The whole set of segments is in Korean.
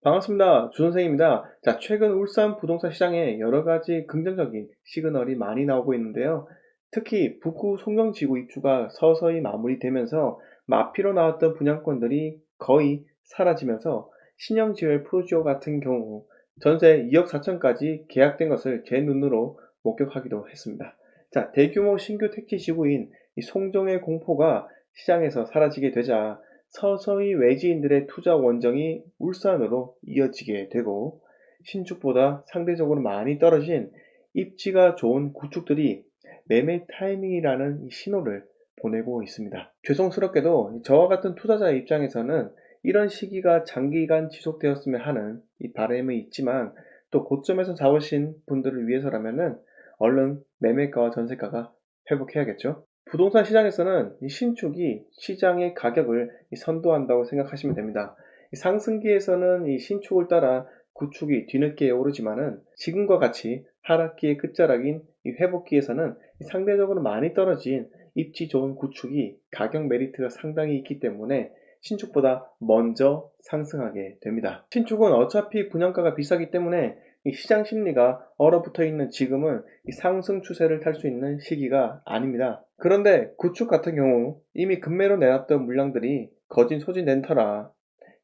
반갑습니다. 주 선생입니다. 자, 최근 울산 부동산 시장에 여러 가지 긍정적인 시그널이 많이 나오고 있는데요. 특히 북구 송정지구 입주가 서서히 마무리되면서 마피로 나왔던 분양권들이 거의 사라지면서 신영지엘 프로지오 같은 경우 전세 2억 4천까지 계약된 것을 제 눈으로 목격하기도 했습니다. 자, 대규모 신규 택지 지구인 이 송정의 공포가 시장에서 사라지게 되자 서서히 외지인들의 투자 원정이 울산으로 이어지게 되고 신축보다 상대적으로 많이 떨어진 입지가 좋은 구축들이 매매 타이밍이라는 이 신호를 보내고 있습니다. 죄송스럽게도 저와 같은 투자자의 입장에서는 이런 시기가 장기간 지속되었으면 하는 이 바람이 있지만 또 고점에서 잡으신 분들을 위해서라면은 얼른 매매가와 전세가가 회복해야겠죠. 부동산 시장에서는 이 신축이 시장의 가격을 선도한다고 생각하시면 됩니다. 상승기에서는 이 신축을 따라 구축이 뒤늦게 오르지만은 지금과 같이 하락기의 끝자락인 이 회복기에서는 상대적으로 많이 떨어진 입지 좋은 구축이 가격 메리트가 상당히 있기 때문에 신축보다 먼저 상승하게 됩니다. 신축은 어차피 분양가가 비싸기 때문에 이 시장 심리가 얼어붙어 있는 지금은 이 상승 추세를 탈 수 있는 시기가 아닙니다. 그런데 구축 같은 경우 이미 급매로 내놨던 물량들이 거진 소진된 터라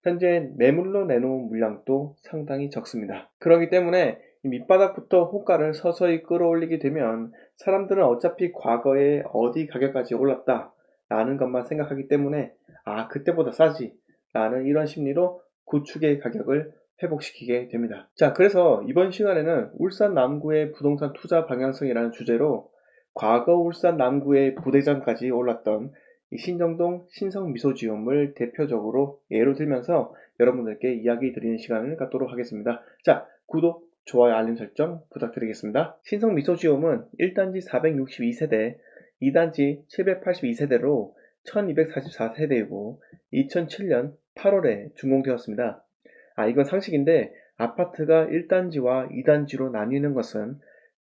현재 매물로 내놓은 물량도 상당히 적습니다. 그렇기 때문에 이 밑바닥부터 호가를 서서히 끌어올리게 되면 사람들은 어차피 과거에 어디 가격까지 올랐다 라는 것만 생각하기 때문에 그때보다 싸지 라는 이런 심리로 구축의 가격을 회복시키게 됩니다. 자, 그래서 이번 시간에는 울산 남구의 부동산 투자 방향성이라는 주제로 과거 울산 남구의 부대장까지 올랐던 이 신정동 신성미소지움을 대표적으로 예로 들면서 여러분들께 이야기 드리는 시간을 갖도록 하겠습니다. 자, 구독, 좋아요, 알림 설정 부탁드리겠습니다. 신성미소지움은 1단지 462세대, 2단지 782세대로 1244세대이고 2007년 8월에 준공되었습니다. 이건 상식인데 아파트가 1단지와 2단지로 나뉘는 것은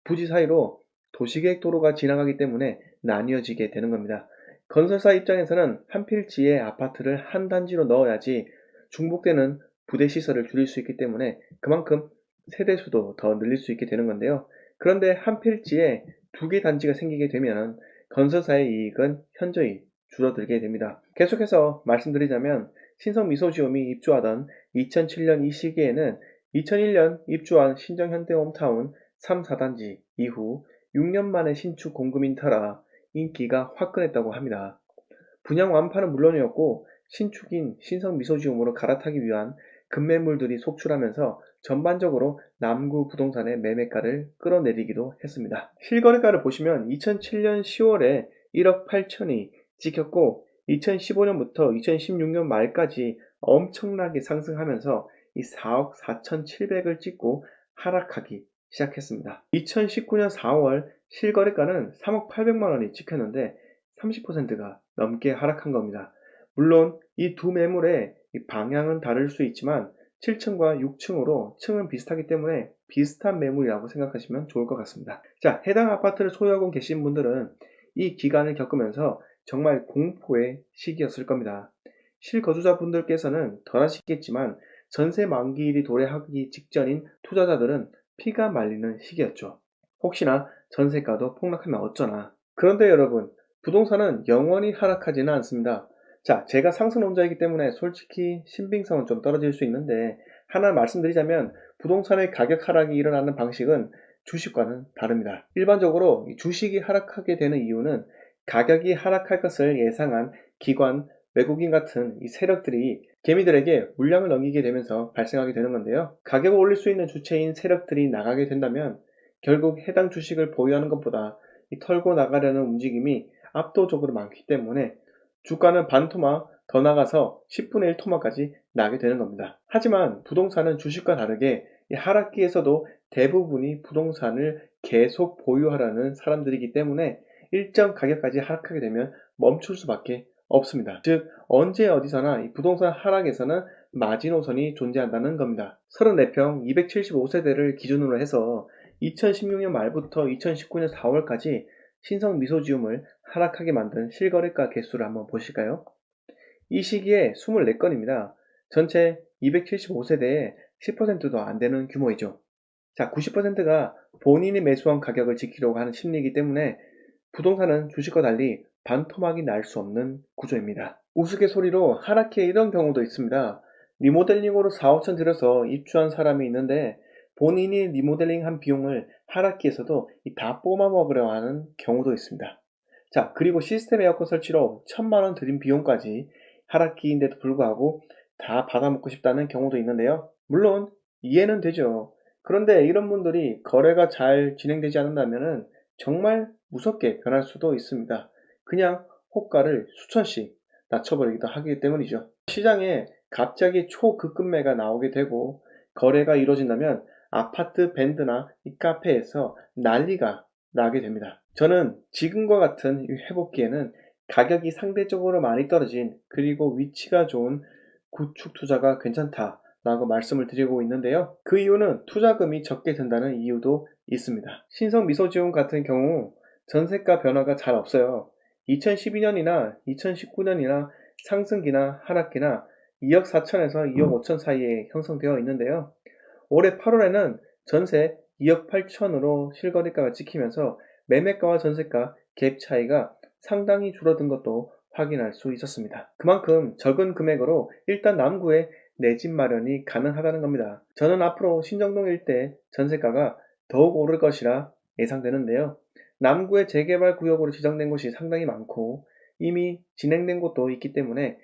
부지 사이로 도시계획 도로가 지나가기 때문에 나뉘어지게 되는 겁니다. 건설사 입장에서는 한 필지에 아파트를 한 단지로 넣어야지 중복되는 부대 시설을 줄일 수 있기 때문에 그만큼 세대수도 더 늘릴 수 있게 되는 건데요. 그런데 한 필지에 두 개 단지가 생기게 되면 건설사의 이익은 현저히 줄어들게 됩니다. 계속해서 말씀드리자면 신성미소지움이 입주하던 2007년 이 시기에는 2001년 입주한 신정현대홈타운 3, 4단지 이후 6년 만에 신축 공급인 터라 인기가 화끈했다고 합니다. 분양 완파는 물론이었고 신축인 신성미소지움으로 갈아타기 위한 급매물들이 속출하면서 전반적으로 남구 부동산의 매매가를 끌어내리기도 했습니다. 실거래가를 보시면 2007년 10월에 1억 8천이 찍혔고 2015년부터 2016년 말까지 엄청나게 상승하면서 이 4억 4,700을 찍고 하락하기 시작했습니다. 2019년 4월 실거래가는 3억 800만 원이 찍혔는데 30%가 넘게 하락한 겁니다. 물론 이 두 매물의 방향은 다를 수 있지만 7층과 6층으로 층은 비슷하기 때문에 비슷한 매물이라고 생각하시면 좋을 것 같습니다. 자, 해당 아파트를 소유하고 계신 분들은 이 기간을 겪으면서 정말 공포의 시기였을 겁니다. 실거주자분들께서는 덜 하시겠지만 전세 만기일이 도래하기 직전인 투자자들은 피가 말리는 시기였죠. 혹시나 전세가도 폭락하면 어쩌나. 그런데 여러분, 부동산은 영원히 하락하지는 않습니다. 자, 제가 상승론자이기 때문에 솔직히 신빙성은 좀 떨어질 수 있는데 하나 말씀드리자면 부동산의 가격 하락이 일어나는 방식은 주식과는 다릅니다. 일반적으로 주식이 하락하게 되는 이유는 가격이 하락할 것을 예상한 기관, 외국인 같은 이 세력들이 개미들에게 물량을 넘기게 되면서 발생하게 되는 건데요. 가격을 올릴 수 있는 주체인 세력들이 나가게 된다면 결국 해당 주식을 보유하는 것보다 이 털고 나가려는 움직임이 압도적으로 많기 때문에 주가는 반토막 더 나가서 10분의 1 토막까지 나게 되는 겁니다. 하지만 부동산은 주식과 다르게 이 하락기에서도 대부분이 부동산을 계속 보유하라는 사람들이기 때문에 일정 가격까지 하락하게 되면 멈출 수밖에 없습니다. 즉 언제 어디서나 이 부동산 하락에서는 마지노선이 존재한다는 겁니다. 34평 275세대를 기준으로 해서 2016년 말부터 2019년 4월까지 신성 미소지움을 하락하게 만든 실거래가 개수를 한번 보실까요? 이 시기에 24건입니다. 전체 275세대의 10%도 안 되는 규모이죠. 자, 90%가 본인이 매수한 가격을 지키려고 하는 심리이기 때문에 부동산은 주식과 달리 반토막이 날 수 없는 구조입니다. 우스갯소리로 하락기에 이런 경우도 있습니다. 리모델링으로 4, 5천 들여서 입주한 사람이 있는데 본인이 리모델링한 비용을 하락기에서도 다 뽑아 먹으려 하는 경우도 있습니다. 자, 그리고 시스템 에어컨 설치로 1,000만 원 들인 비용까지 하락기인데도 불구하고 다 받아먹고 싶다는 경우도 있는데요. 물론 이해는 되죠. 그런데 이런 분들이 거래가 잘 진행되지 않는다면 정말 무섭게 변할 수도 있습니다. 그냥 호가를 수천씩 낮춰버리기도 하기 때문이죠. 시장에 갑자기 초급매가 나오게 되고 거래가 이루어진다면 아파트 밴드나 이 카페에서 난리가 나게 됩니다. 저는 지금과 같은 이 회복기에는 가격이 상대적으로 많이 떨어진 그리고 위치가 좋은 구축 투자가 괜찮다라고 말씀을 드리고 있는데요. 그 이유는 투자금이 적게 든다는 이유도 있습니다. 신성 미소지원 같은 경우 전세가 변화가 잘 없어요. 2012년이나 2019년이나 상승기나 하락기나 2억 4천에서 2억 5천 사이에 형성되어 있는데요. 올해 8월에는 전세 2억 8천으로 실거래가가 찍히면서 매매가와 전세가 갭 차이가 상당히 줄어든 것도 확인할 수 있었습니다. 그만큼 적은 금액으로 일단 남구에 내 집 마련이 가능하다는 겁니다. 저는 앞으로 신정동 일대 전세가가 더욱 오를 것이라 예상되는데요. 남구의 재개발 구역으로 지정된 곳이 상당히 많고 이미 진행된 곳도 있기 때문에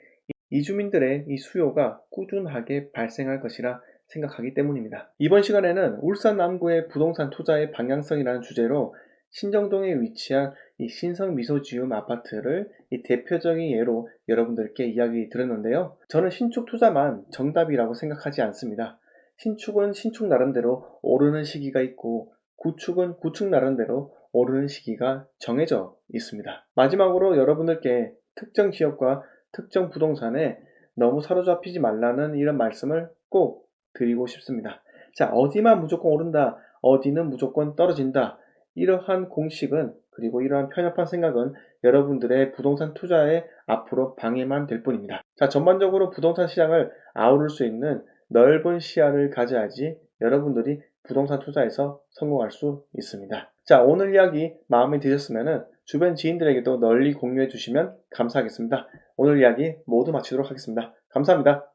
이주민들의 이 수요가 꾸준하게 발생할 것이라 생각하기 때문입니다. 이번 시간에는 울산 남구의 부동산 투자의 방향성이라는 주제로 신정동에 위치한 이 신성미소지움 아파트를 이 대표적인 예로 여러분들께 이야기 드렸는데요. 저는 신축 투자만 정답이라고 생각하지 않습니다. 신축은 신축 나름대로 오르는 시기가 있고 구축은 구축 나름대로 오르는 시기가 정해져 있습니다. 마지막으로 여러분들께 특정 지역과 특정 부동산에 너무 사로잡히지 말라는 이런 말씀을 꼭 드리고 싶습니다. 자, 어디만 무조건 오른다, 어디는 무조건 떨어진다. 이러한 공식은 그리고 이러한 편협한 생각은 여러분들의 부동산 투자에 앞으로 방해만 될 뿐입니다. 자, 전반적으로 부동산 시장을 아우를 수 있는 넓은 시야를 가져야지 여러분들이 부동산 투자에서 성공할 수 있습니다. 자, 오늘 이야기 마음에 드셨으면 주변 지인들에게도 널리 공유해 주시면 감사하겠습니다. 오늘 이야기 모두 마치도록 하겠습니다. 감사합니다.